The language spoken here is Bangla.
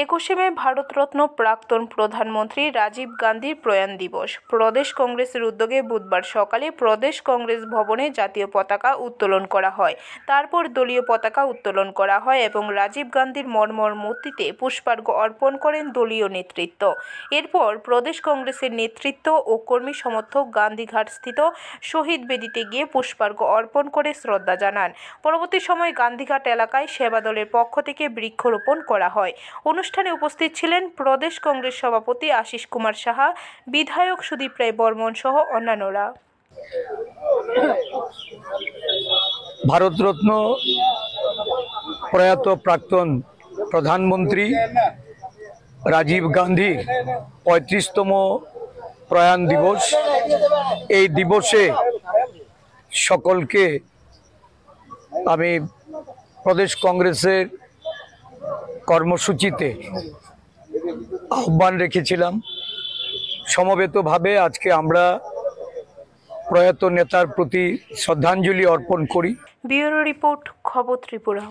21শে মে ভারতরত্ন প্রাক্তন প্রধানমন্ত্রী রাজীব গান্ধীর প্রয়াণ দিবস। প্রদেশ কংগ্রেসের উদ্যোগে বুধবার সকালে প্রদেশ কংগ্রেস ভবনে জাতীয় পতাকা উত্তোলন করা হয়। তারপর দলীয় পতাকা উত্তোলন করা হয় এবং রাজীব গান্ধীর মর্মর মূর্তিতে পুষ্পার্ঘ্য অর্পণ করেন দলীয় নেতৃত্ব। এরপর প্রদেশ কংগ্রেসের নেতৃত্ব ও কর্মী সমর্থক গান্ধীঘাটস্থিত শহীদ বেদিতে গিয়ে পুষ্পার্ঘ্য অর্পণ করে শ্রদ্ধা জানান। পরবর্তী সময়ে গান্ধীঘাট এলাকায় সেবা দলের পক্ষ থেকে বৃক্ষরোপণ করা হয়। অনুষ্ঠানে উপস্থিত ছিলেন প্রদেশ কংগ্রেস সভাপতি আশিস কুমার সাহা, বিধায়ক সুদীপ রায় বর্মন সহ অন্যান্যরা। ভারতরত্ন প্রয়াত প্রাক্তন প্রধানমন্ত্রী রাজীব গান্ধীর 35তম প্রয়াণ দিবস। এই দিবসে সকলকে আমি প্রদেশ কংগ্রেসের কর্মসূচিতে আহ্বান রেখেছিলাম। সমবেতভাবে আজকে আমরা প্রয়াত নেতার প্রতি শ্রদ্ধাঞ্জলি অর্পণ করি। ব্যুরো রিপোর্ট, খবর ত্রিপুরা।